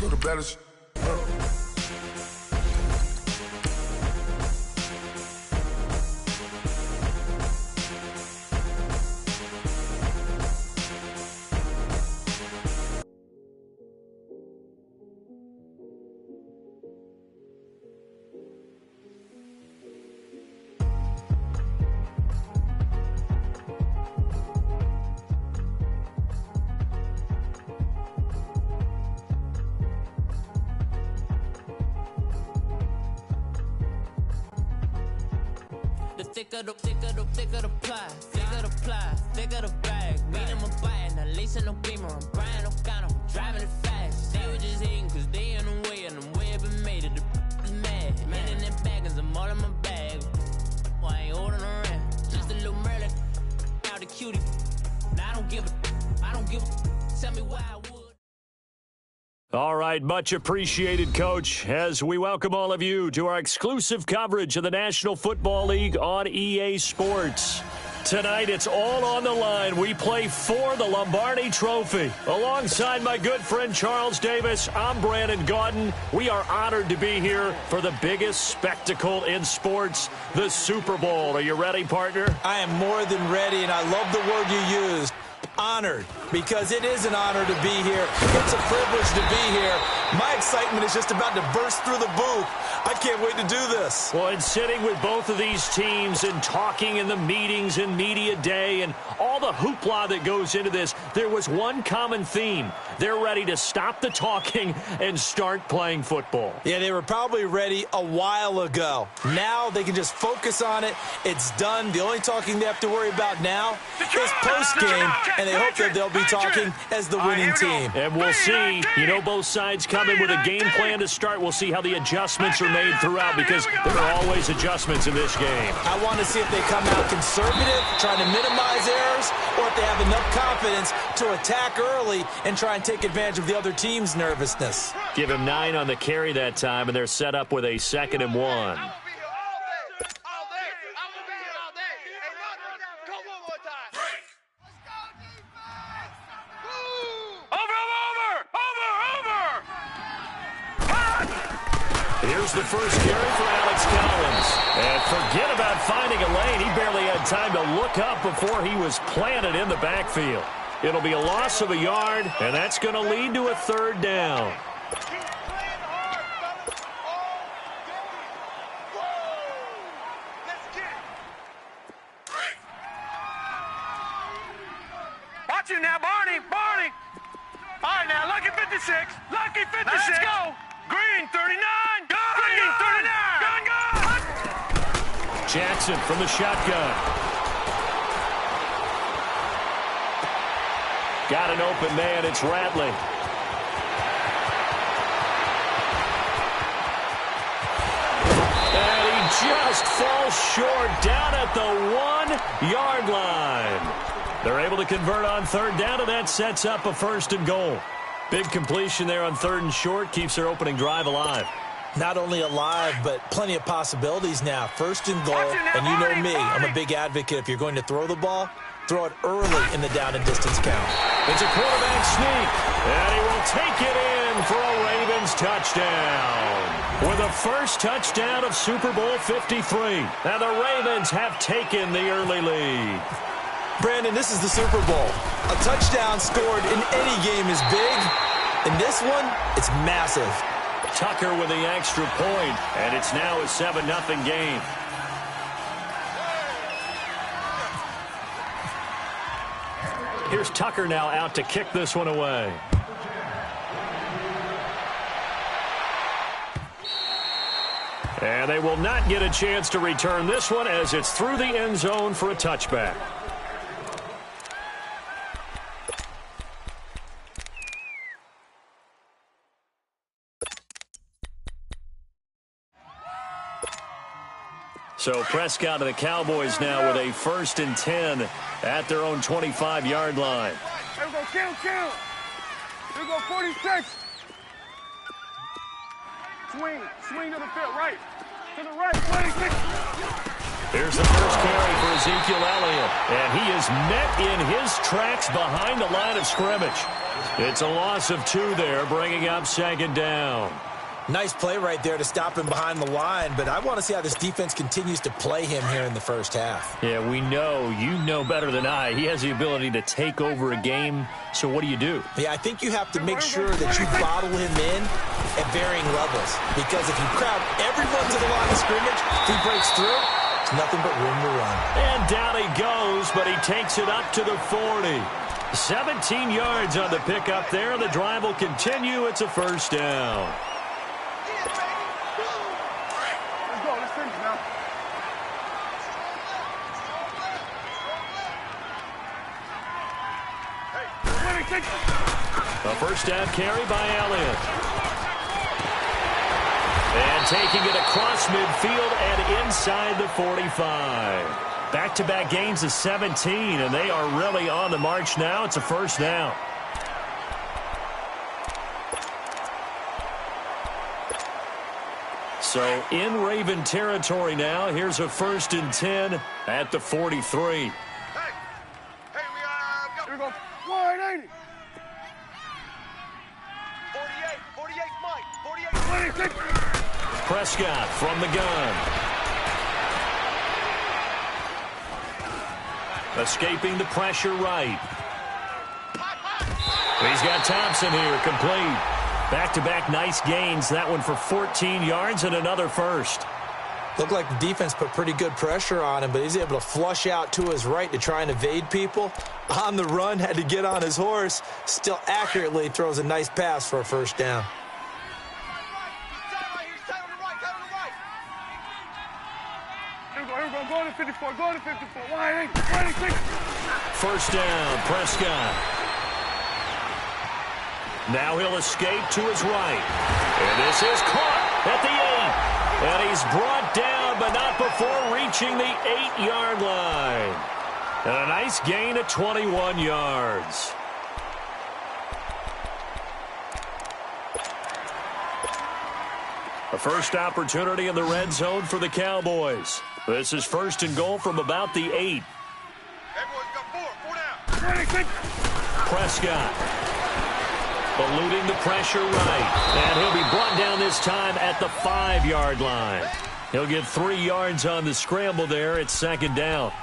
know the baddest. Thicker the pie, thicker the bag. Meet them a bite, now lace in no beamer. I'm Brian, no gun, I'm driving it fast. They were just hating cause they in the way, and the way I've been made it, the is mad. Man in them baggins, I'm all in my bag. Well, I ain't holding around, just a little Merlin, out the cutie. Now I don't give a, tell me why I would. All right, much appreciated, Coach, as we welcome all of you to our exclusive coverage of the National Football League on EA Sports. Tonight, it's all on the line. We play for the Lombardi Trophy. Alongside my good friend Charles Davis, I'm Brandon Gaudin. We are honored to be here for the biggest spectacle in sports, the Super Bowl. Are you ready, partner? I am more than ready, and I love the word you used. Honored, because it is an honor to be here. It's a privilege to be here. My excitement is just about to burst through the booth. I can't wait to do this. Well, and sitting with both of these teams and talking in the meetings and media day and all the hoopla that goes into this, there was one common theme. They're ready to stop the talking and start playing football. Yeah, they were probably ready a while ago. Now they can just focus on it. It's done. The only talking they have to worry about now is post-game, and they hope that they'll be talking as the winning team. And we'll see. You know, both sides come in with a game plan to start. We'll see how the adjustments are made throughout, because there are always adjustments in this game. I want to see if they come out conservative, trying to minimize errors, or if they have enough confidence to attack early and try and take advantage of the other team's nervousness. Give him 9 on the carry that time, and they're set up with a 2nd and 1. Here's the first carry for Alex Collins. And forget about finding a lane. He barely had time to look up before he was planted in the backfield. It'll be a loss of a yard, and that's going to lead to a 3rd down. Watch it now, Barney. All right, now, lucky 56. Lucky 56. Now let's go. Green, 39. Green, 39. Gun. Jackson from the shotgun. Got an open man. It's Ratley. And he just falls short down at the 1-yard line. They're able to convert on 3rd down, and that sets up a 1st and goal. Big completion there on 3rd and short, keeps their opening drive alive. Not only alive, but plenty of possibilities now. 1st and goal, and you know me, I'm a big advocate. If you're going to throw the ball, throw it early in the down and distance count. It's a quarterback sneak, and he will take it in for a Ravens touchdown. With the first touchdown of Super Bowl 53. Now the Ravens have taken the early lead. Brandon, this is the Super Bowl. A touchdown scored in any game is big. In this one, it's massive. Tucker with the extra point, and it's now a 7-0 game. Here's Tucker now out to kick this one away. And they will not get a chance to return this one as it's through the end zone for a touchback. So Prescott and the Cowboys now with a 1st and 10 at their own 25-yard line. Here we go, count. Here we go, 46. Swing to the field, right. To the right, 26. Here's the first carry for Ezekiel Elliott. And he is met in his tracks behind the line of scrimmage. It's a loss of 2 there, bringing up second down. Nice play right there to stop him behind the line, but I want to see how this defense continues to play him here in the first half. Yeah, we know. You know better than I. He has the ability to take over a game, so what do you do? Yeah, I think you have to make sure that you bottle him in at varying levels, because if you crowd everyone to the line of scrimmage, if he breaks through, it's nothing but room to run. And down he goes, but he takes it up to the 40. 17 yards on the pickup there. The drive will continue. It's a first down. A first down carry by Elliott. And taking it across midfield and inside the 45. Back-to-back gains of 17, and they are really on the march now. It's a first down. So in Raven territory now. Here's a 1st and 10 at the 43. Here we go. 180. 48, Mike. 46. Prescott from the gun. Escaping the pressure right. He's got Thompson here, complete. Back-to-back nice gains. That one for 14 yards and another first. Looked like the defense put pretty good pressure on him, but he's able to flush out to his right to try and evade people. On the run, had to get on his horse. Still accurately throws a nice pass for a first down. Here we go. Going to 54. Going to 54. 180. 186. First down, Prescott. Now he'll escape to his right. And this is caught at the 8. And he's brought down, but not before reaching the 8-yard line. And a nice gain of 21 yards. A first opportunity in the red zone for the Cowboys. This is 1st and goal from about the 8. Hey, boys, got 4 down. 26. Prescott eluding the pressure right. And he'll be brought down this time at the 5-yard line. He'll get 3 yards on the scramble there. It's 2nd down.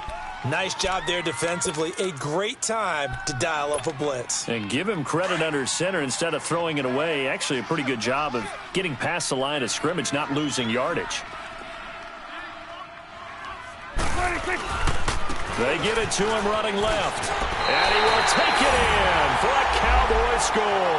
Nice job there defensively. A great time to dial up a blitz. And give him credit under center instead of throwing it away. Actually, a pretty good job of getting past the line of scrimmage, not losing yardage. 26. They get it to him running left. And he will take it in for a Cowboy score.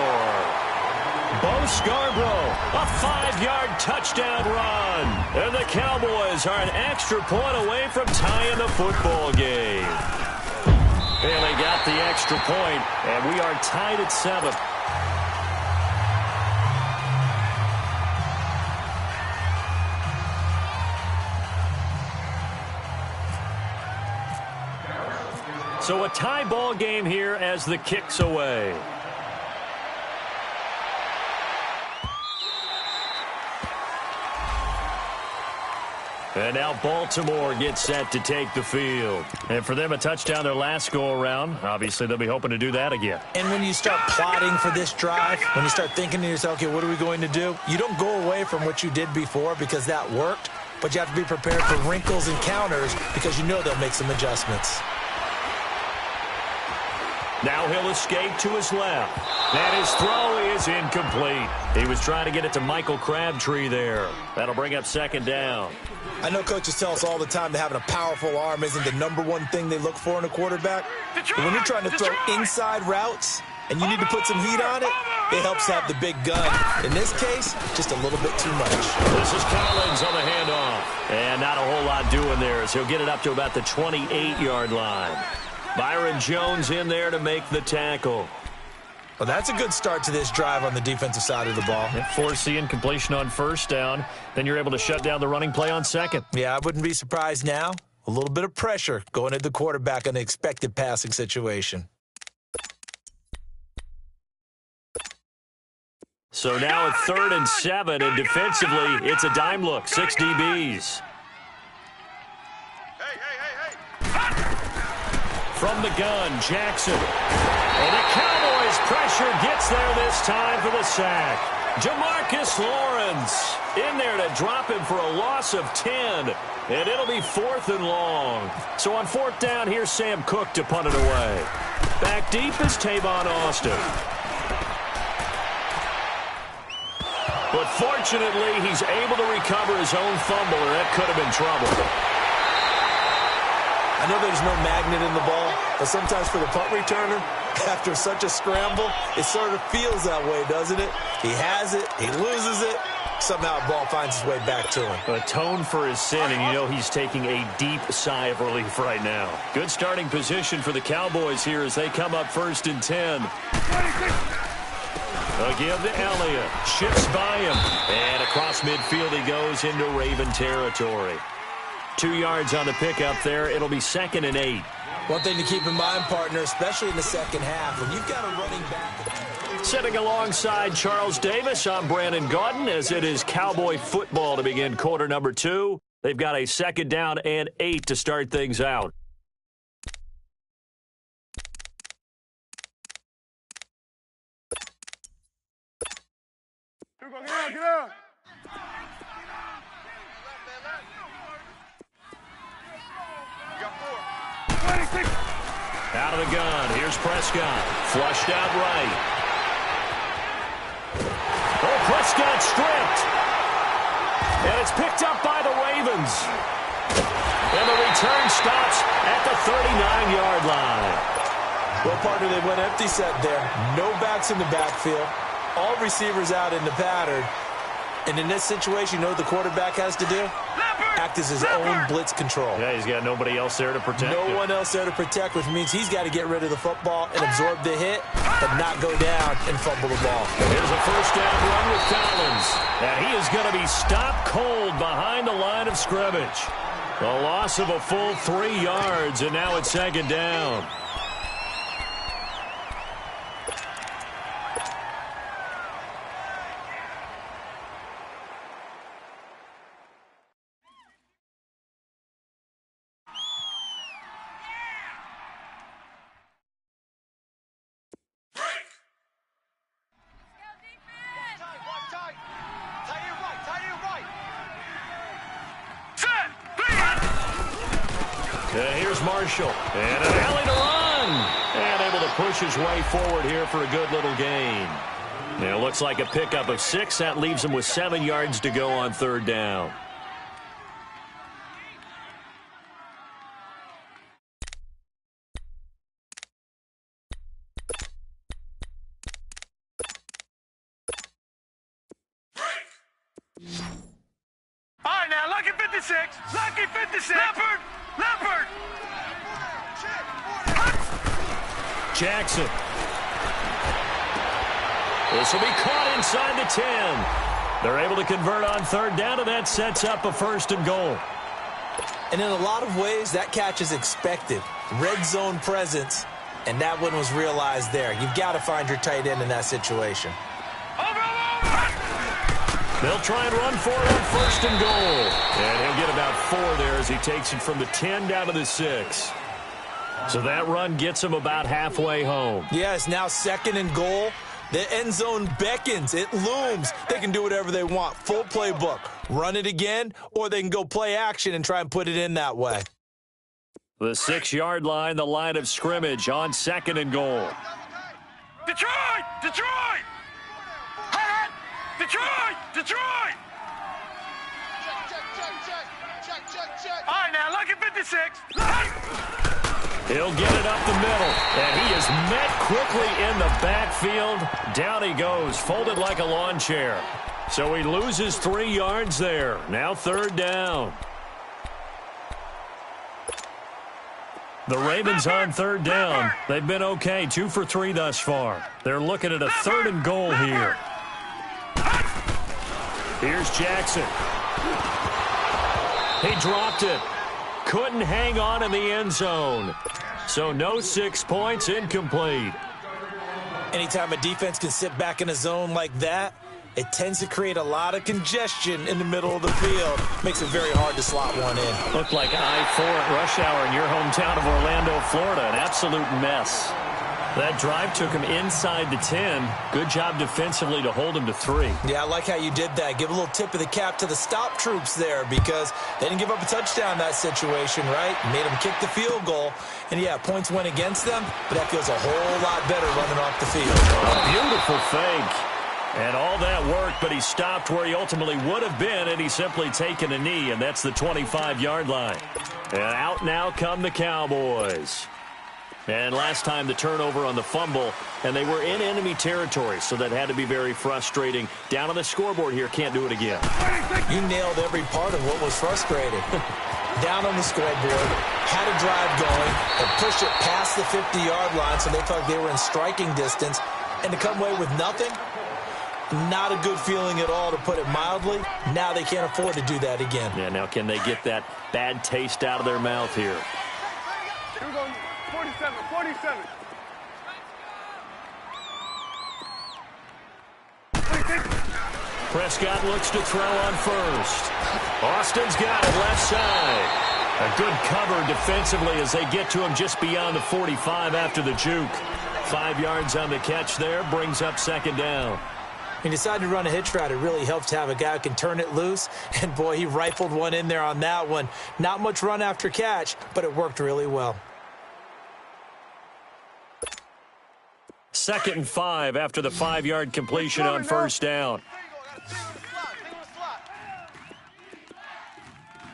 Bo Scarborough, a 5-yard touchdown run. And the Cowboys are an extra point away from tying the football game. And they got the extra point, and we are tied at 7. So a tie ball game here as the kick's away. And now Baltimore gets set to take the field. And for them, a touchdown their last go-around. Obviously, they'll be hoping to do that again. And when you start plotting for this drive, when you start thinking to yourself, okay, what are we going to do? You don't go away from what you did before because that worked, but you have to be prepared for wrinkles and counters because you know they'll make some adjustments. Now he'll escape to his left. And his throw is incomplete. He was trying to get it to Michael Crabtree there. That'll bring up 2nd down. I know coaches tell us all the time that having a powerful arm isn't the #1 thing they look for in a quarterback. But when you're trying to throw inside routes and you need to put some heat on it, it helps have the big gun. In this case, just a little bit too much. This is Collins on the handoff. And not a whole lot doing there as he'll get it up to about the 28-yard line. Byron Jones in there to make the tackle. Well, that's a good start to this drive on the defensive side of the ball. Force the incompletion on 1st down. Then you're able to shut down the running play on 2nd. Yeah, I wouldn't be surprised now. A little bit of pressure going at the quarterback on the expected passing situation. So now it's 3rd and 7, and defensively, it's a dime look. 6 DBs. Hey. From the gun, Jackson. And the Cowboys As pressure gets there this time for the sack. Jamarcus Lawrence in there to drop him for a loss of 10. And it'll be 4th and long. So on 4th down, here's Sam Cook to punt it away. Back deep is Tavon Austin. But fortunately, he's able to recover his own fumble, or that could have been trouble. I know there's no magnet in the ball, but sometimes for the punt returner, after such a scramble, it sort of feels that way, doesn't it? He has it, he loses it, somehow the ball finds its way back to him. Atone for his sin, and you know he's taking a deep sigh of relief right now. Good starting position for the Cowboys here as they come up 1st and 10. Again to Elliott. Shifts by him. And across midfield he goes into Raven territory. 2 yards on the pickup there. It'll be 2nd and 8. One thing to keep in mind, partner, especially in the second half, when you've got a running back. Sitting alongside Charles Davis, I'm Brandon Gaudin as it is Cowboy football to begin quarter number 2. They've got a 2nd down and 8 to start things out. Get out. Out of the gun. Here's Prescott. Flushed out right. Oh, Prescott stripped. And it's picked up by the Ravens. And the return stops at the 39-yard line. Well, partner, they went empty set there. No backs in the backfield. All receivers out in the pattern. And in this situation, you know what the quarterback has to do? Act as his own blitz control. Yeah, he's got nobody else there to protect him. No one else there to protect, which means he's got to get rid of the football and absorb the hit, but not go down and fumble the ball. Here's a 1st down run with Collins. And he is going to be stopped cold behind the line of scrimmage. A loss of a full 3 yards, and now it's 2nd down. Here's Marshall. And an alley to run. And able to push his way forward here for a good little gain. It looks like a pickup of 6. That leaves him with 7 yards to go on 3rd down. All right, now, lucky 56. Lucky 56. Leopard. Leopard. Jackson. This will be caught inside the 10. They're able to convert on 3rd down, and that sets up a 1st and goal. And in a lot of ways, that catch is expected. Red zone presence, and that one was realized there. You've got to find your tight end in that situation. They'll try and run for it on 1st and goal. And he'll get about 4 there as he takes it from the 10 down to the 6. So that run gets him about halfway home. Yes, now 2nd and goal. The end zone beckons. It looms. They can do whatever they want. Full playbook. Run it again, or they can go play action and try and put it in that way. The 6-yard line, the line of scrimmage on 2nd and goal. Detroit! Detroit! Detroit! Detroit! Check. All right, now, lucky 56. He'll get it up the middle, and he is met quickly in the backfield. Down he goes, folded like a lawn chair. So he loses 3 yards there. Now 3rd down. The Ravens on 3rd down. They've been okay, 2 for 3 thus far. They're looking at a 3rd and goal here. Here's Jackson. He dropped it. Couldn't hang on in the end zone. So no 6 points, incomplete. Anytime a defense can sit back in a zone like that, it tends to create a lot of congestion in the middle of the field. Makes it very hard to slot one in. Looked like I-4 at rush hour in your hometown of Orlando, Florida. An absolute mess. That drive took him inside the 10. Good job defensively to hold him to 3. Yeah, I like how you did that. Give a little tip of the cap to the stop troops there because they didn't give up a touchdown in that situation, right? Made them kick the field goal. And, yeah, points went against them, but that feels a whole lot better running off the field. A beautiful fake. And all that work, but he stopped where he ultimately would have been, and he's simply taken a knee, and that's the 25-yard line. And out now come the Cowboys. And last time the turnover on the fumble, and they were in enemy territory, so that had to be very frustrating. Down on the scoreboard here, can't do it again. You nailed every part of what was frustrating. Down on the scoreboard, had a drive going, and pushed it past the 50-yard line so they felt like they were in striking distance, and to come away with nothing, not a good feeling at all, to put it mildly. Now they can't afford to do that again. Yeah, now can they get that bad taste out of their mouth here? Here we go. 47, 47. Prescott looks to throw on first. Austin's got it left side. A good cover defensively as they get to him just beyond the 45 after the juke. 5 yards on the catch there, brings up second down. He decided to run a hitch route. It really helps to have a guy who can turn it loose. And, boy, he rifled one in there on that one. Not much run after catch, but it worked really well. 2nd and 5 after the 5-yard completion on first down.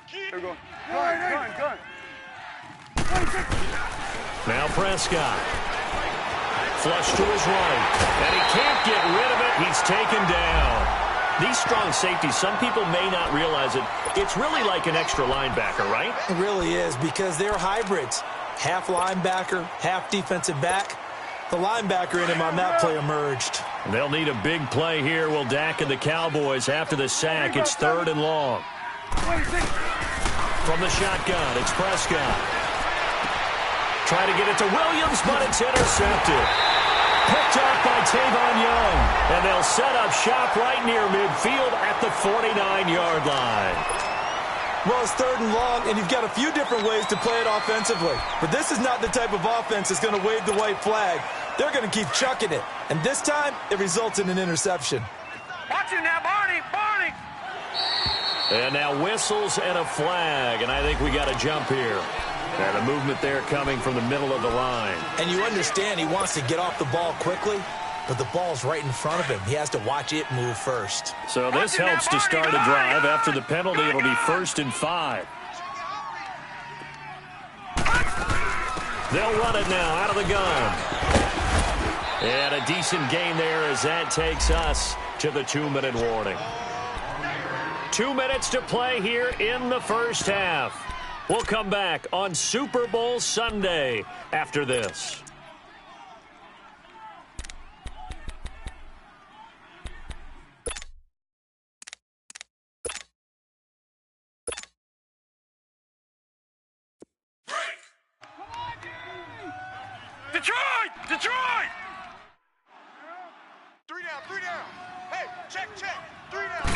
Here we go. Gun. Now Prescott. Flush to his right. And he can't get rid of it. He's taken down. These strong safeties, some people may not realize it. It's really like an extra linebacker, right? It really is because they're hybrids. Half linebacker, half defensive back. The linebacker in him on that play emerged. They'll need a big play here. Will Dak and the Cowboys after the sack. It's 3rd and long. From the shotgun, it's Prescott. Try to get it to Williams, but it's intercepted. Picked off by Tavon Young. And they'll set up shop right near midfield at the 49-yard line. Well, it's 3rd and long, and you've got a few different ways to play it offensively. But this is not the type of offense that's going to wave the white flag. They're going to keep chucking it. And this time, it results in an interception. Watch it now, Barney. And now whistles and a flag, and I think we got a jump here. And a movement there coming from the middle of the line. And you understand he wants to get off the ball quickly, but the ball's right in front of him. He has to watch it move first. So this helps to start a drive. After the penalty, it'll be 1st and 5. They'll run it now out of the gun. And a decent gain there as that takes us to the 2-minute warning. 2 minutes to play here in the first half. We'll come back on Super Bowl Sunday after this. Detroit! 3 down. Hey, check. 3 down.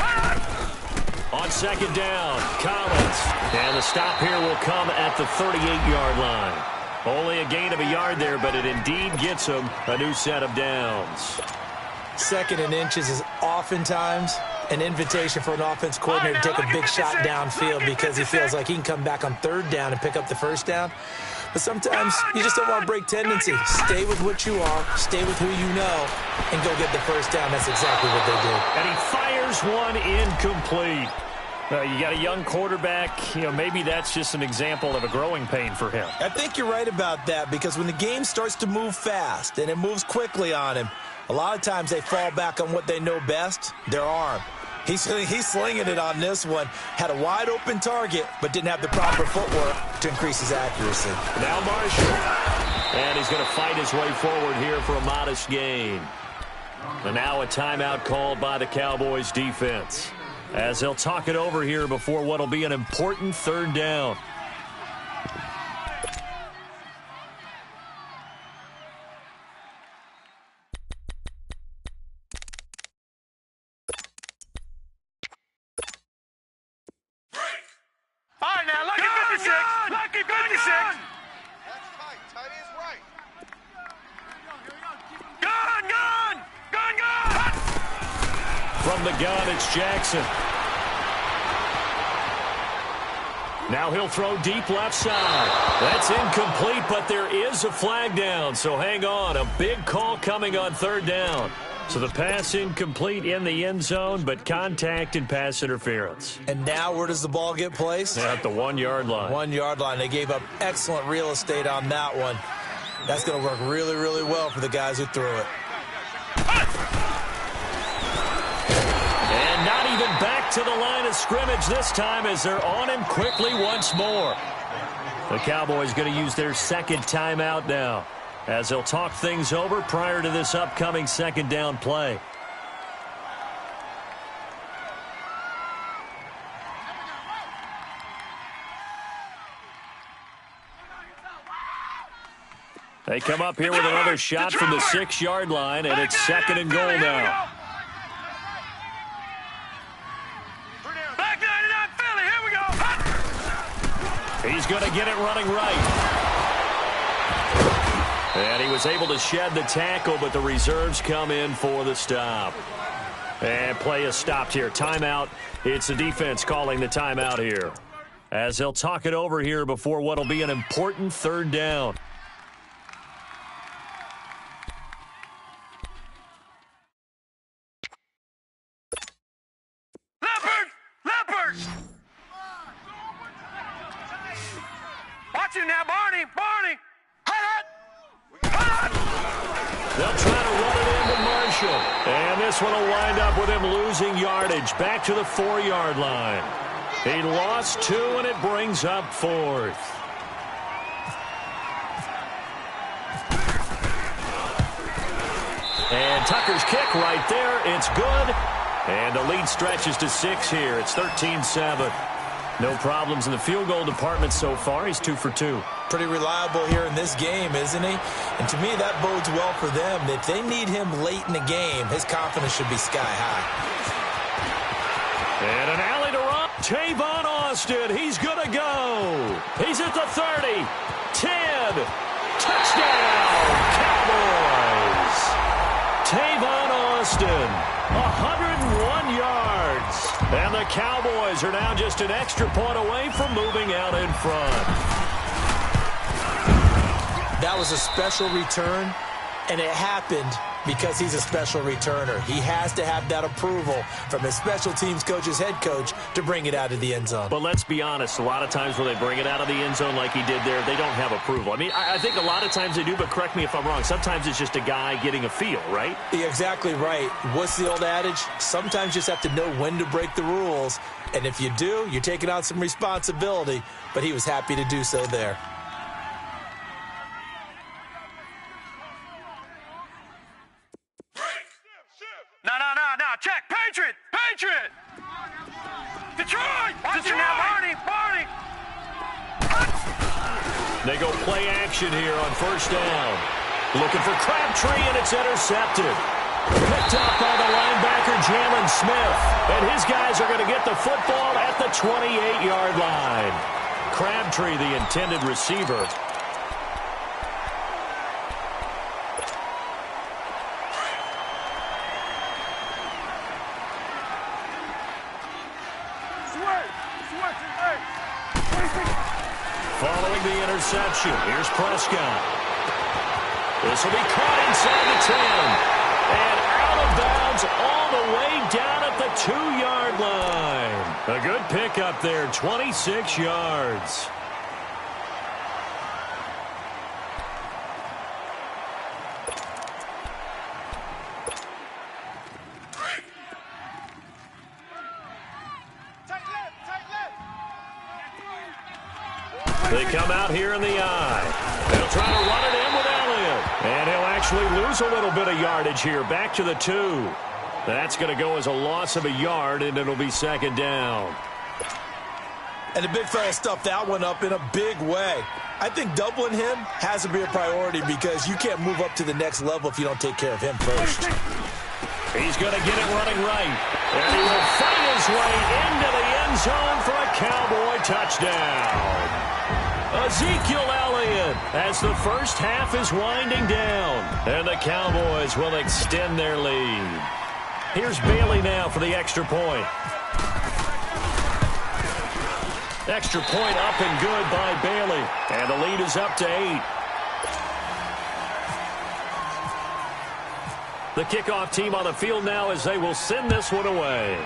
On 2nd down, Collins. And the stop here will come at the 38-yard line. Only a gain of a yard there, but it indeed gets him a new set of downs. 2nd and inches is oftentimes an invitation for an offense coordinator to take a big shot downfield because he feels like he can come back on 3rd down and pick up the 1st down. But sometimes you just don't want to break tendency. Stay with what you are, stay with who you know, and go get the 1st down. That's exactly what they did. And he fires one incomplete. You got a young quarterback. Maybe that's just an example of a growing pain for him. I think you're right about that because when the game starts to move fast and it moves quickly on him, a lot of times they fall back on what they know best, their arm. He's slinging it on this one. Had a wide open target, but didn't have the proper footwork to increase his accuracy. Now Marshall. And he's going to fight his way forward here for a modest gain. And now a timeout called by the Cowboys defense, as they'll talk it over here before what will be an important 3rd down. All right, now, lucky 56. Lucky 56. That's tight. Tight is right. From the gun, it's Jackson. Now he'll throw deep left side. That's incomplete, but there is a flag down, so hang on. A big call coming on third down. So the pass incomplete in the end zone, but contact and pass interference. And now where does the ball get placed? At the 1 yard line. 1 yard line. They gave up excellent real estate on that one. That's going to work really, really well for the guys who threw it. And not even back to the line of scrimmage this time as they're on him quickly once more. The Cowboys going to use their second timeout now, as they'll talk things over prior to this upcoming second down play. They come up here with another shot from the 6 yard line, and it's second and goal now. Back 99 Philly, here we go. He's going to get it running right. And he was able to shed the tackle, but the reserves come in for the stop. And play is stopped here. Timeout. It's the defense calling the timeout here, as they'll talk it over here before what will be an important third down. Leopard! Watch him now, Barney! They'll try to run it into Marshall. And this one will wind up with him losing yardage back to the 4 yard line. He lost 2, and it brings up 4th. And Tucker's kick right there. It's good. And the lead stretches to 6 here. It's 13-7. No problems in the field goal department so far. He's 2 for 2. Pretty reliable here in this game, isn't he? And to me, that bodes well for them. If they need him late in the game, his confidence should be sky high. And an alley to run. Tavon Austin, he's going to go. He's at the 30, 10. Touchdown, Cowboys. Tavon Austin, 101 yards. And the Cowboys are now just an extra point away from moving out in front. That was a special return, and it happened because he's a special returner. He has to have that approval from his special teams coach's head coach to bring it out of the end zone. But let's be honest, a lot of times when they bring it out of the end zone like he did there, they don't have approval. I mean, I think a lot of times they do, but correct me if I'm wrong. Sometimes it's just a guy getting a feel, right? You're exactly right. What's the old adage? Sometimes you just have to know when to break the rules. And if you do, you're taking on some responsibility. But he was happy to do so there. No. Check. Patriot! Detroit! Watch him now, Barney! They go play action here on first down. Looking for Crabtree, and it's intercepted. Picked up by the linebacker, Jalen Smith. And his guys are going to get the football at the 28-yard line. Crabtree, the intended receiver. Following the interception, here's Prescott. This will be caught inside the 10. And out of bounds all the way down at the 2-yard line. A good pickup there, 26 yards. They come out here in the eye. They'll try to run it in with Elliott. And he'll actually lose a little bit of yardage here. Back to the 2. That's going to go as a loss of a yard, and it'll be second down. And the big fella stuffed that one up in a big way. I think doubling him has to be a priority because you can't move up to the next level if you don't take care of him first. He's going to get it running right. And he will fight his way into the end zone for a Cowboy touchdown. Ezekiel Elliott as the first half is winding down. And the Cowboys will extend their lead. Here's Bailey now for the extra point. Extra point up and good by Bailey. And the lead is up to 8. The kickoff team on the field now as they will send this one away.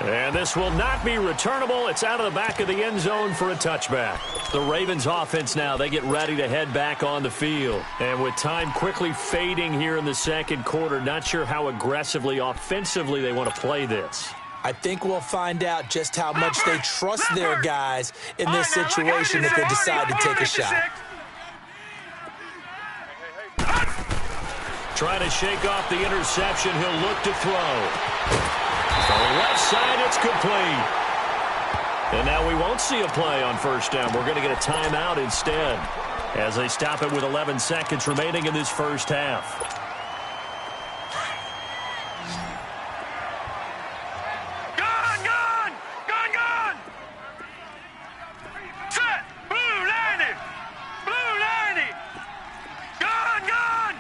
And this will not be returnable. It's out of the back of the end zone for a touchback. The Ravens offense now, they get ready to head back on the field. And with time quickly fading here in the second quarter, not sure how aggressively, offensively they want to play this. I think we'll find out just how much they trust their guys in this situation if they decide to take a shot. Trying to shake off the interception. He'll look to throw. On the left side, it's complete. And now we won't see a play on first down. We're going to get a timeout instead as they stop it with 11 seconds remaining in this first half. Gun! Set! Blue landing! Gun! Gun!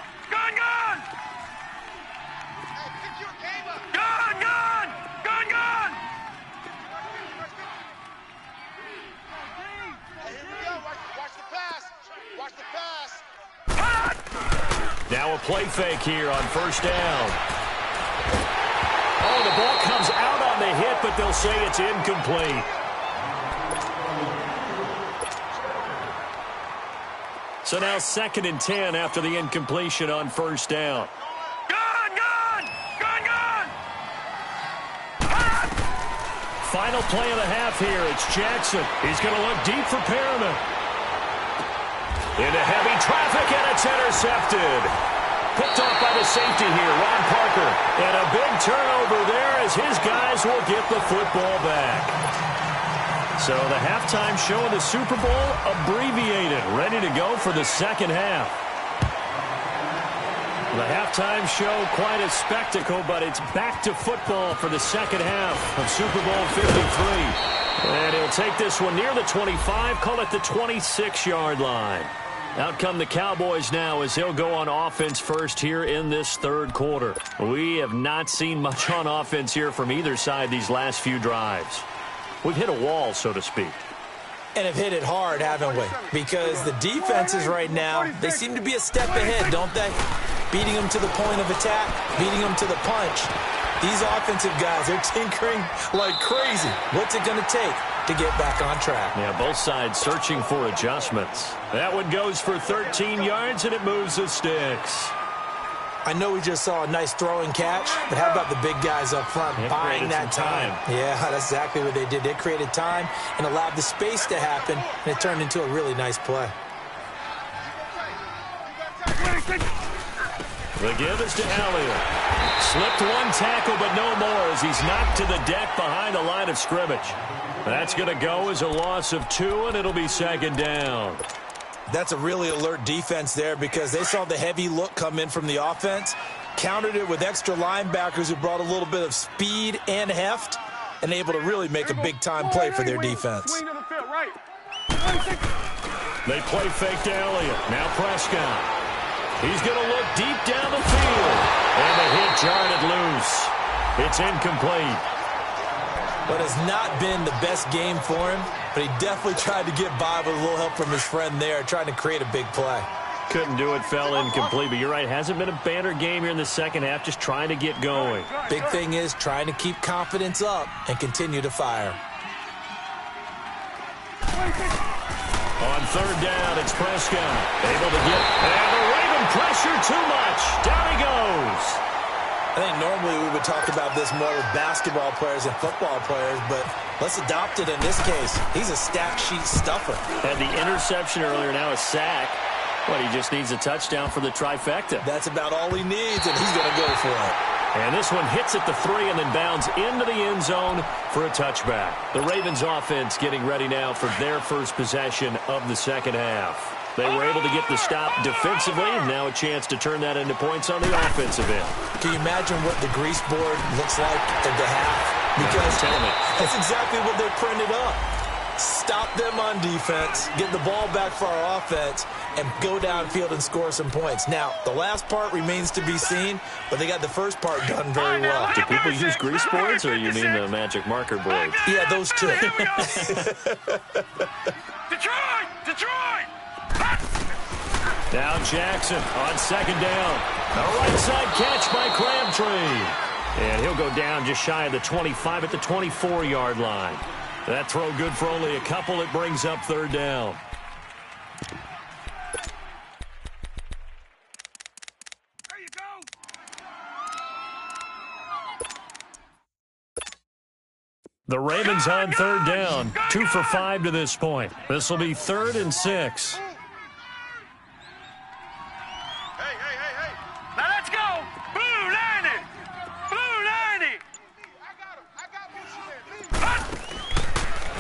Now a play fake here on first down. Oh, the ball comes out on the hit, but they'll say it's incomplete. So now 2nd and 10 after the incompletion on first down. Final play of the half here. It's Jackson. He's going to look deep for Perriman. Into heavy traffic, and it's intercepted. Picked off by the safety here, Ron Parker. And a big turnover there as his guys will get the football back. So the halftime show in the Super Bowl abbreviated, ready to go for the second half. The halftime show, quite a spectacle, but it's back to football for the second half of Super Bowl 53. And he'll take this one near the 25, call it the 26-yard line. Out come the Cowboys now as they'll go on offense first here in this third quarter. We have not seen much on offense here from either side these last few drives. We've hit a wall, so to speak. And have hit it hard, haven't we? Because the defenses right now, they seem to be a step ahead, don't they? Beating them to the point of attack, beating them to the punch. These offensive guys, they're tinkering like crazy. What's it going to take to get back on track? Yeah, both sides searching for adjustments. That one goes for 13 yards, and it moves the sticks. I know we just saw a nice throwing catch, but how about the big guys up front buying that time? Yeah, that's exactly what they did. They created time and allowed the space to happen, and it turned into a really nice play. The give is to Elliott. Slipped one tackle, but no more as he's knocked to the deck behind the line of scrimmage. That's going to go as a loss of 2, and it'll be second down. That's a really alert defense there because they saw the heavy look come in from the offense, countered it with extra linebackers who brought a little bit of speed and heft, and able to really make a big-time play for their defense. They play fake to Elliott. Now Prescott. He's going to look deep down the field. And the hit jarred it loose. It's incomplete. What has not been the best game for him, but he definitely tried to get by with a little help from his friend there, trying to create a big play. Couldn't do it, fell incomplete. But you're right, hasn't been a banner game here in the second half, just trying to get going. Big thing is trying to keep confidence up and continue to fire. On third down, it's Prescott. Able to get, and the Raven pressure too much. Down he goes. I think normally we would talk about this more with basketball players and football players, but let's adopt it in this case. He's a stat sheet stuffer. Had the interception earlier, now a sack. But he just needs a touchdown for the trifecta. That's about all he needs, and he's going to go for it. And this one hits at the 3 and then bounds into the end zone for a touchback. The Ravens offense getting ready now for their first possession of the second half. They were able to get the stop defensively, and now a chance to turn that into points on the offensive end. Can you imagine what the grease board looks like at the half? Because that's exactly what they printed up. stop them on defense, get the ball back for our offense, and go downfield and score some points. Now, the last part remains to be seen, but they got the first part done very well. Do people use grease boards, or you mean the magic marker boards? Yeah, those two. Detroit! Now Jackson on second down. A right side catch by Crabtree. And he'll go down just shy of the 25 at the 24-yard line. That throw good for only a couple. It brings up third down. There you go. The Ravens on third down. 2 for 5 to this point. This will be 3rd and 6. Hey. Now let's go. Blue 90.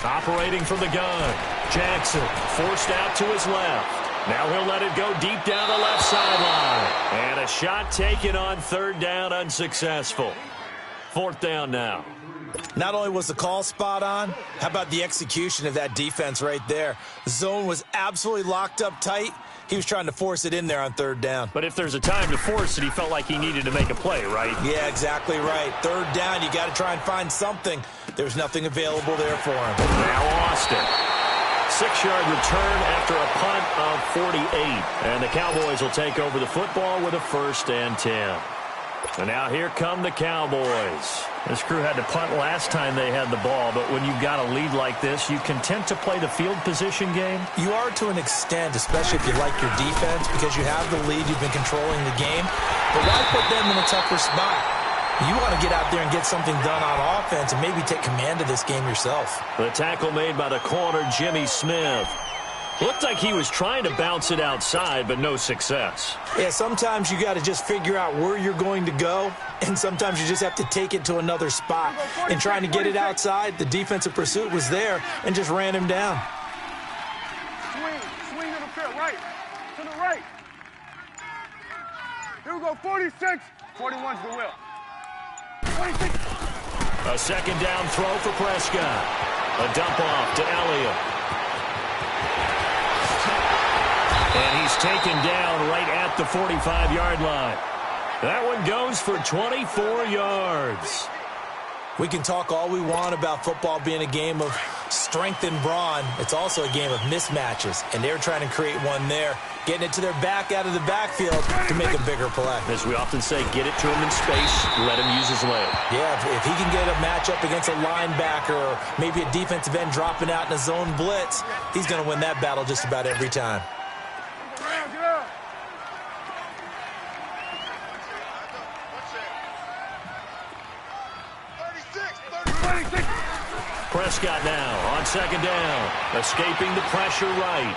Operating from the gun. Jackson forced out to his left. Now he'll let it go deep down the left sideline. And a shot taken on third down, unsuccessful. 4th down now. Not only was the call spot on, how about the execution of that defense right there? The zone was absolutely locked up tight. He was trying to force it in there on third down. But if there's a time to force it, he felt like he needed to make a play, right? Yeah, exactly right. Third down, you got to try and find something. There's nothing available there for him. Now Austin. 6-yard return after a punt of 48. And the Cowboys will take over the football with a 1st and 10. And now here come the Cowboys. This crew had to punt last time they had the ball, but when you've got a lead like this, you content to play the field position game? You are to an extent, especially if you like your defense, because you have the lead, you've been controlling the game. But why put them in a tougher spot? You want to get out there and get something done on offense and maybe take command of this game yourself. The tackle made by the corner, Jimmy Smith. Looked like he was trying to bounce it outside, but no success. Yeah, sometimes you got to just figure out where you're going to go, and sometimes you just have to take it to another spot. And trying to get it outside, the defensive pursuit was there and just ran him down. Swing to the field, right. To the right. Here we go, 46. 41's the will. 26. A second down throw for Prescott. A dump off to Elliott. And he's taken down right at the 45-yard line. That one goes for 24 yards. We can talk all we want about football being a game of strength and brawn. It's also a game of mismatches, and they're trying to create one there, getting it to their back out of the backfield to make a bigger play. As we often say, get it to him in space, let him use his leg. Yeah, if he can get a matchup against a linebacker or maybe a defensive end dropping out in a zone blitz, he's going to win that battle just about every time. Prescott now on second down, escaping the pressure right.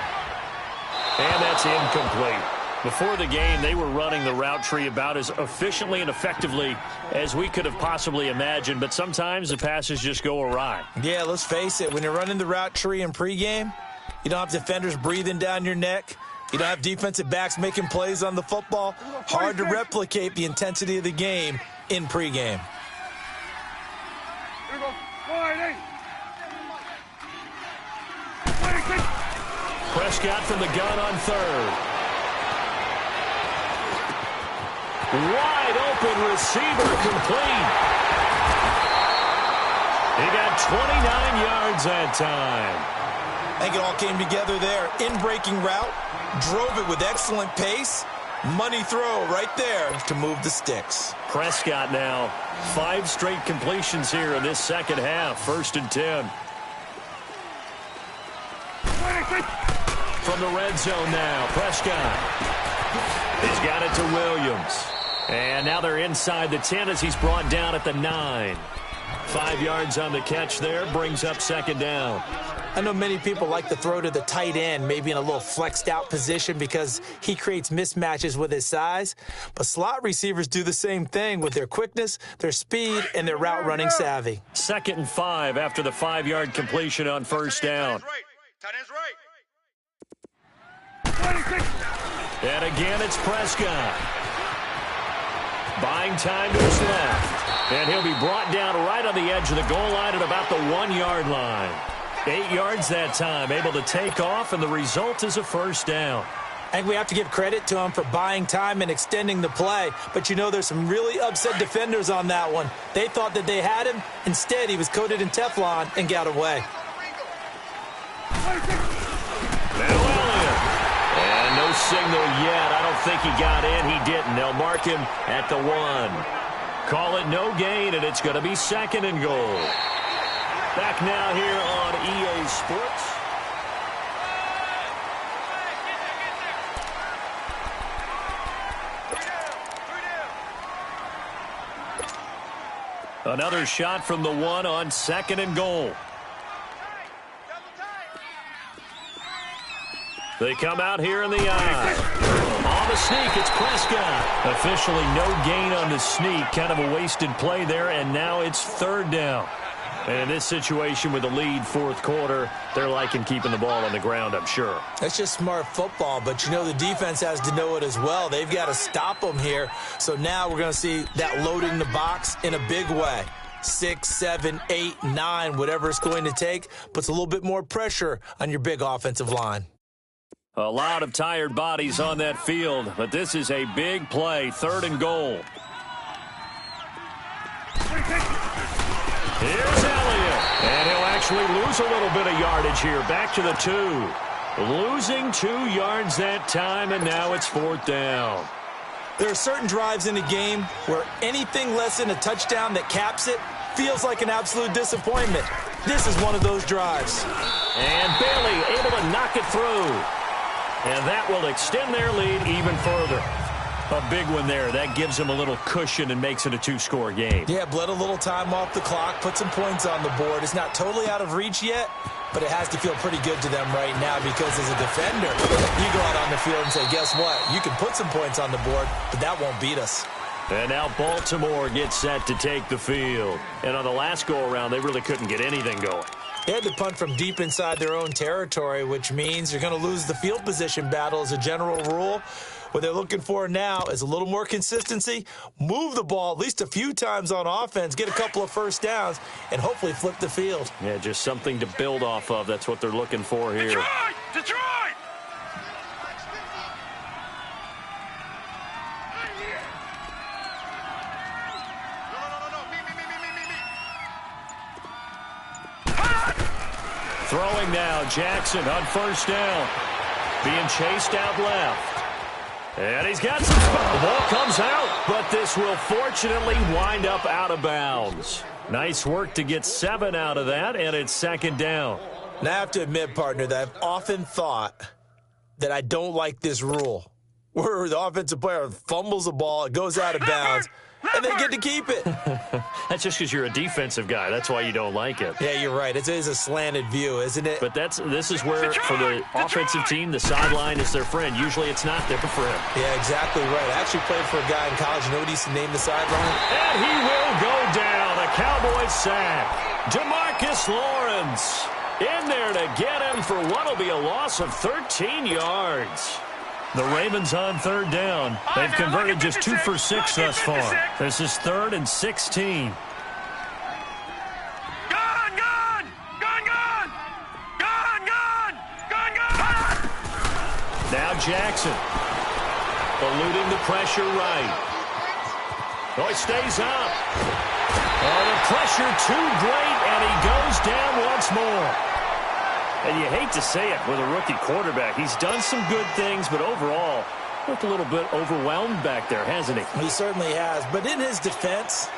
And that's incomplete. Before the game, they were running the route tree about as efficiently and effectively as we could have possibly imagined, but sometimes the passes just go awry. Yeah, let's face it, when you're running the route tree in pregame, you don't have defenders breathing down your neck. You don't have defensive backs making plays on the football. Hard to replicate the intensity of the game in pregame. Here we go, 1-8. Prescott from the gun on third. Wide open receiver complete. He got 29 yards that time. I think it all came together there. In-breaking route, drove it with excellent pace. Money throw right there to move the sticks. Prescott now, 5 straight completions here in this second half. 1st and 10. From the red zone now, Prescott. He's got it to Williams. And now they're inside the 10 as he's brought down at the 9. 5 yards on the catch there, brings up second down. I know many people like to throw to the tight end, maybe in a little flexed out position because he creates mismatches with his size. But slot receivers do the same thing with their quickness, their speed, and their route running savvy. 2nd and 5 after the 5-yard completion on first down. Tight end's right. And again, it's Prescott. Buying time to his left. And he'll be brought down right on the edge of the goal line at about the 1-yard line. 8 yards that time, able to take off, and the result is a first down. I think we have to give credit to him for buying time and extending the play. But, you know, there's some really upset defenders on that one. They thought that they had him. Instead, he was coated in Teflon and got away. Now Elliott. And no signal yet. I don't think he got in. He didn't. They'll mark him at the 1. Call it no gain, and it's going to be 2nd and goal. Back now here on EA Sports. Another shot from the 1 on 2nd and goal. They come out here in the eye. On the sneak, it's Prescott. Officially no gain on the sneak. Kind of a wasted play there, and now it's 3rd down. And in this situation with the lead 4th quarter, they're liking keeping the ball on the ground, I'm sure. That's just smart football, but you know the defense has to know it as well. They've got to stop them here. So now we're going to see that loading the box in a big way. 6, 7, 8, 9, whatever it's going to take, puts a little bit more pressure on your big offensive line. A lot of tired bodies on that field, but this is a big play, 3rd and goal. Here's Elliott, and he'll actually lose a little bit of yardage here. Back to the 2. Losing 2 yards that time, and now it's 4th down. There are certain drives in a game where anything less than a touchdown that caps it feels like an absolute disappointment. This is one of those drives. And Bailey able to knock it through. And that will extend their lead even further. A big one there. That gives them a little cushion and makes it a 2-score game. Yeah, bled a little time off the clock, put some points on the board. It's not totally out of reach yet, but it has to feel pretty good to them right now because as a defender, you go out on the field and say, guess what? You can put some points on the board, but that won't beat us. And now Baltimore gets set to take the field. And on the last go-around, they really couldn't get anything going. They had to punt from deep inside their own territory, which means you're going to lose the field position battle as a general rule. What they're looking for now is a little more consistency, move the ball at least a few times on offense, get a couple of first downs, and hopefully flip the field. Yeah, just something to build off of. That's what they're looking for here. Detroit! Detroit! Throwing now, Jackson on 1st down. Being chased out left. And he's got some spot. The ball comes out, but this will fortunately wind up out of bounds. Nice work to get 7 out of that, and it's 2nd down. Now, I have to admit, partner, that I've often thought that I don't like this rule, where the offensive player fumbles the ball, it goes out of bounds, and they get to keep it. That's just because you're a defensive guy. That's why you don't like it. Yeah, you're right. It is a slanted view, isn't it? But this is where, for the offensive team, the sideline is their friend. Usually it's not there for him. Yeah, exactly right. I actually played for a guy in college. You know what he used to name the sideline? And he will go down. A Cowboys sack. DeMarcus Lawrence in there to get him for what will be a loss of 13 yards. The Ravens on 3rd down. They've converted just 2 for 6 thus far. This is 3rd and 16. Gun, gun! Gun, gun! Gun, gun! Gun, gun! Now Jackson. Eluding the pressure right. Oh, he stays up. Oh, the pressure too great, and he goes down once more. And you hate to say it with a rookie quarterback. He's done some good things, but overall, looked a little bit overwhelmed back there, hasn't he? He certainly has. But in his defense,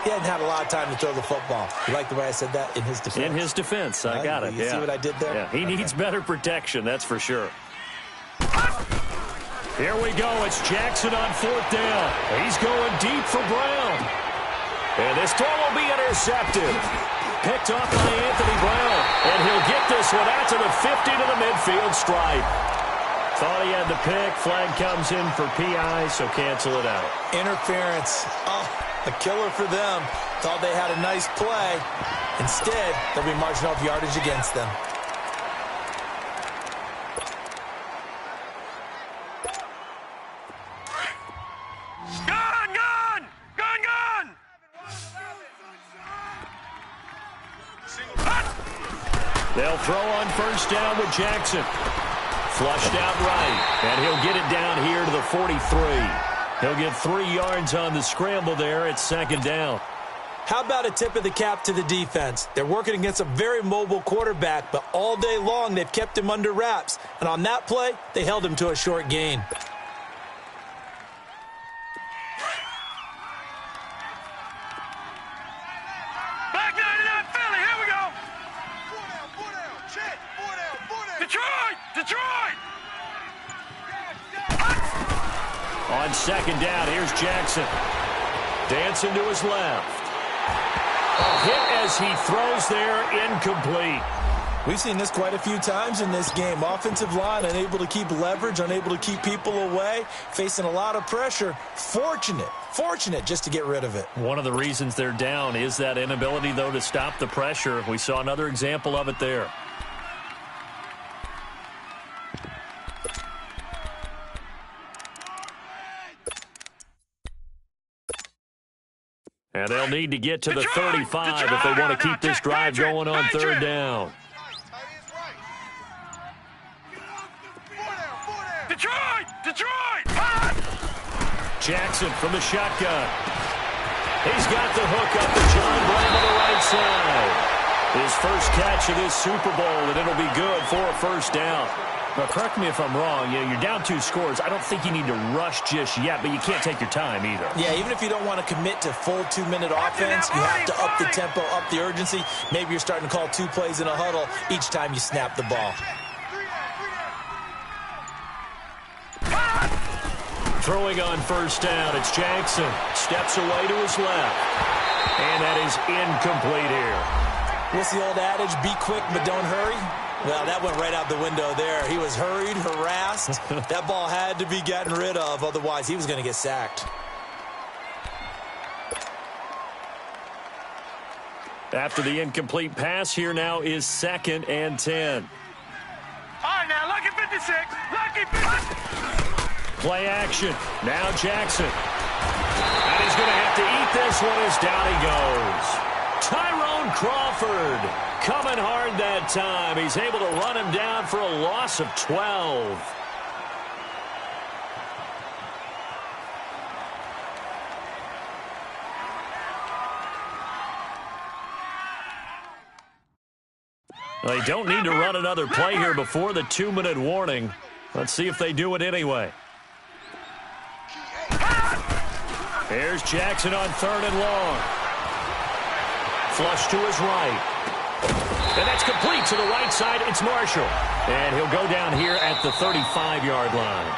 he hadn't had a lot of time to throw the football. You like the way I said that? In his defense. In his defense. I got it. You see what I did there? Yeah, he needs better protection, that's for sure. Here we go. It's Jackson on 4th down. He's going deep for Brown. And this throw will be intercepted. Picked off by Anthony Brown. And he'll get this one out to the 50 to the midfield stripe. Thought he had the pick. Flag comes in for PI, so cancel it out. Interference. Oh, a killer for them. Thought they had a nice play. Instead, they'll be marching off yardage against them. Gun, gun! Gun, gun! They'll throw on first down with Jackson. Flushed out right, and he'll get it down here to the 43. He'll get 3 yards on the scramble there at second down. How about a tip of the cap to the defense? They're working against a very mobile quarterback, but all day long they've kept him under wraps. And on that play, they held him to a short gain. Back 99 Philly, here we go. 4 down, check. 4 down. Detroit, Detroit. On second down, here's Jackson. Dancing to his left. A hit as he throws there, incomplete. We've seen this quite a few times in this game. Offensive line unable to keep leverage, unable to keep people away, facing a lot of pressure. Fortunate just to get rid of it. One of the reasons they're down is that inability, though, to stop the pressure. We saw another example of it there. And they'll need to get to the 35 if they want to keep this drive going on third down. Detroit. Jackson from the shotgun. He's got the hook up to John Brown on the right side. His first catch of this Super Bowl, and it'll be good for a first down. Now, correct me if I'm wrong. You're down 2 scores. I don't think you need to rush just yet, but you can't take your time either. Yeah, even if you don't want to commit to full 2-minute offense, you have to up the tempo, up the urgency. Maybe you're starting to call 2 plays in a huddle each time you snap the ball. Throwing on first down, it's Jackson. Steps away to his left. And that is incomplete here. What's the old adage? Be quick, but don't hurry? Well, that went right out the window there. He was hurried, harassed. That ball had to be gotten rid of, otherwise he was going to get sacked. After the incomplete pass, here now is 2nd and 10. All right, now, lucky 56. Lucky 56. Play action. Now Jackson. And he's going to have to eat this one as down he goes. Tyrone Crawford coming hard that time. He's able to run him down for a loss of 12. They don't need to run another play here before the 2-minute warning. Let's see if they do it anyway. Here's Jackson on 3rd and long. Flush to his right. And that's complete to the right side. It's Marshall. And he'll go down here at the 35-yard line.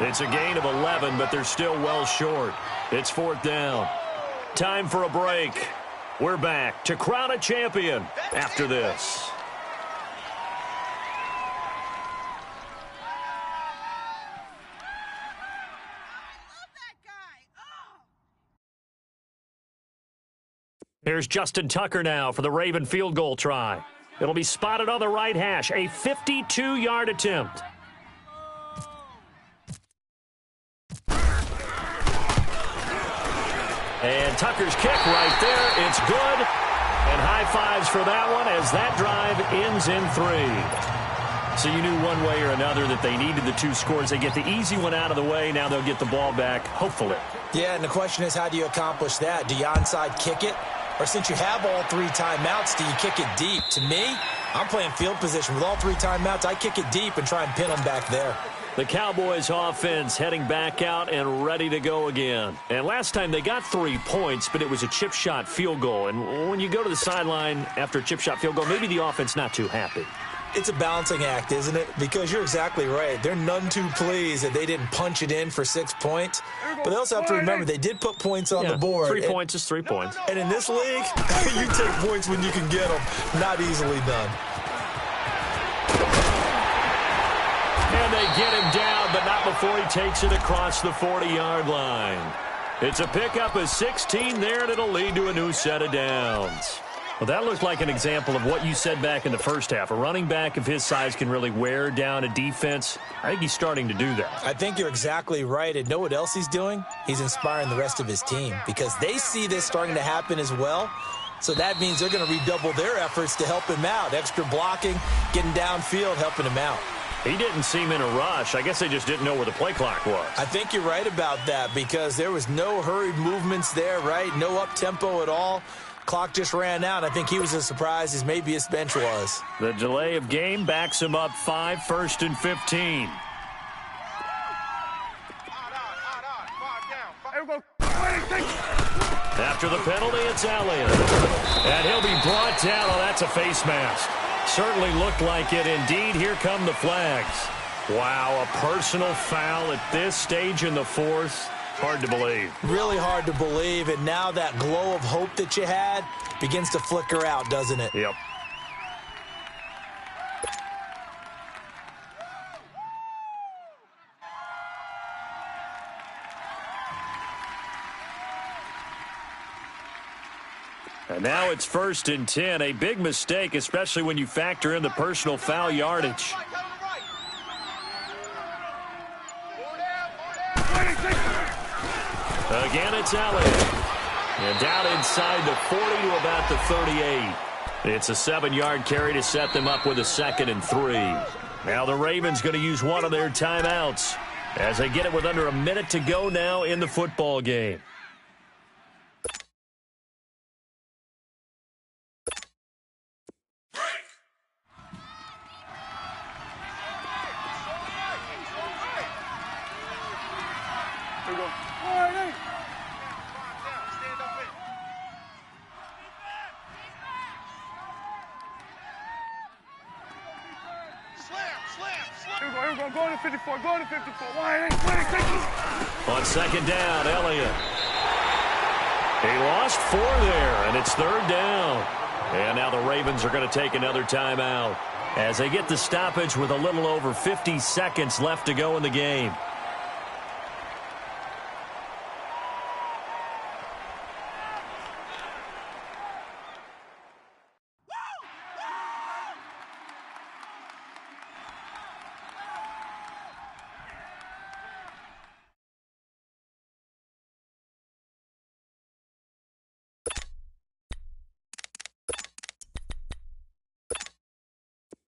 It's a gain of 11, but they're still well short. It's 4th down. Time for a break. We're back to crown a champion after this. Here's Justin Tucker now for the Raven field goal try. It'll be spotted on the right hash. A 52-yard attempt. And Tucker's kick right there. It's good. And high fives for that one as that drive ends in 3. So you knew one way or another that they needed the 2 scores. They get the easy one out of the way. Now they'll get the ball back, hopefully. Yeah, and the question is, how do you accomplish that? Do you onside kick it? Or since you have all 3 timeouts, do you kick it deep? To me, I'm playing field position. With all 3 timeouts, I kick it deep and try and pin them back there. The Cowboys offense heading back out and ready to go again. And last time they got 3 points, but it was a chip shot field goal. And when you go to the sideline after a chip shot field goal, maybe the offense not too happy. It's a balancing act, isn't it? Because you're exactly right. They're none too pleased that they didn't punch it in for 6 points. But they also have to remember they did put points on the board. 3 points is 3 points. And in this league, you take points when you can get them. Not easily done. And they get him down, but not before he takes it across the 40-yard line. It's a pickup of 16 there, and it'll lead to a new set of downs. Well, that looked like an example of what you said back in the first half. A running back of his size can really wear down a defense. I think he's starting to do that. I think you're exactly right. And know what else he's doing? He's inspiring the rest of his team because they see this starting to happen as well. So that means they're going to redouble their efforts to help him out. Extra blocking, getting downfield, helping him out. He didn't seem in a rush. I guess they just didn't know where the play clock was. I think you're right about that because there was no hurried movements there, right? No up-tempo at all. Clock just ran out. I think he was as surprised as maybe his bench was. The delay of game backs him up 5, 1st and 15. After the penalty, it's Elliott. And he'll be brought down. Oh, that's a face mask. Certainly looked like it. Indeed, here come the flags. Wow, a personal foul at this stage in the fourth. Hard to believe. Really hard to believe. And now that glow of hope that you had begins to flicker out, doesn't it? Yep. And now it's 1st and 10. A big mistake, especially when you factor in the personal foul yardage. Again, it's Elliott. And down inside the 40 to about the 38. It's a 7-yard carry to set them up with a 2nd and 3. Now the Ravens going to use one of their timeouts as they get it with under a minute to go now in the football game. Go to 54, go to 54. On 2nd down, Elliott. He lost 4 there, and it's 3rd down. And now the Ravens are going to take another timeout as they get the stoppage with a little over 50 seconds left to go in the game.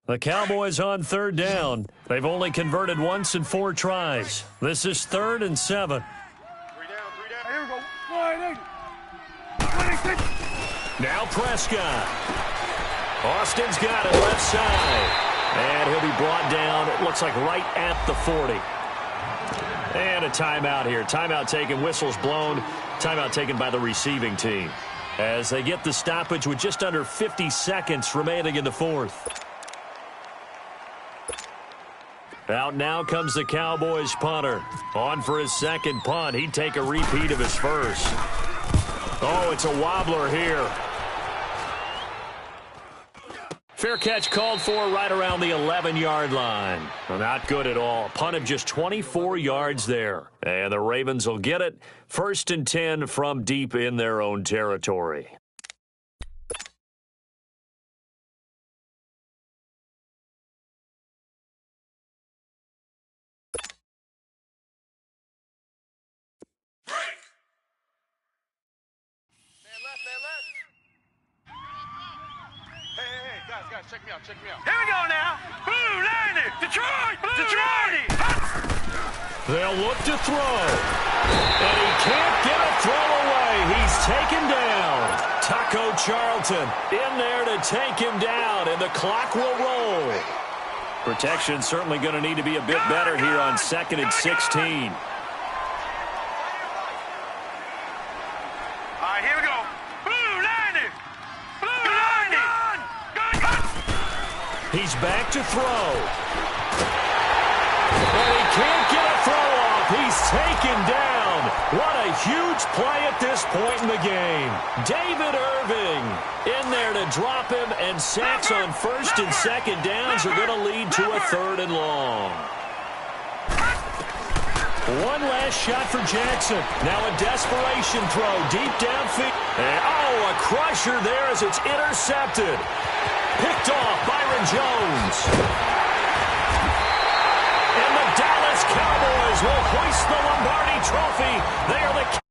The Cowboys on 3rd down. They've only converted once in 4 tries. This is 3rd and 7. 3 down. Here we go. 26. Now Prescott. Austin's got it left side. And he'll be brought down, it looks like right at the 40. And a timeout here. Timeout taken, whistles blown. Timeout taken by the receiving team. As they get the stoppage with just under 50 seconds remaining in the fourth. Out now comes the Cowboys punter. On for his 2nd punt. He'd take a repeat of his first. Oh, it's a wobbler here. Fair catch called for right around the 11-yard line. Well, not good at all. A punt of just 24 yards there. And the Ravens will get it. 1st and 10 from deep in their own territory. Guys, check me out. Here we go now. Blue landed. Detroit. Detroit. They'll look to throw. And he can't get a throw away. He's taken down. Taco Charlton in there to take him down, and the clock will roll. Protection certainly going to need to be a bit better here on 2nd and 16. All right, here we go. Blue landed. He's back to throw. And he can't get a throw off. He's taken down. What a huge play at this point in the game. David Irving in there to drop him, and sacks on 1st and 2nd downs are going to lead to a 3rd and long. One last shot for Jackson. Now a desperation throw deep downfield. And, oh, a crusher there as it's intercepted. Picked off Byron Jones. And the Dallas Cowboys will hoist the Lombardi Trophy. They are the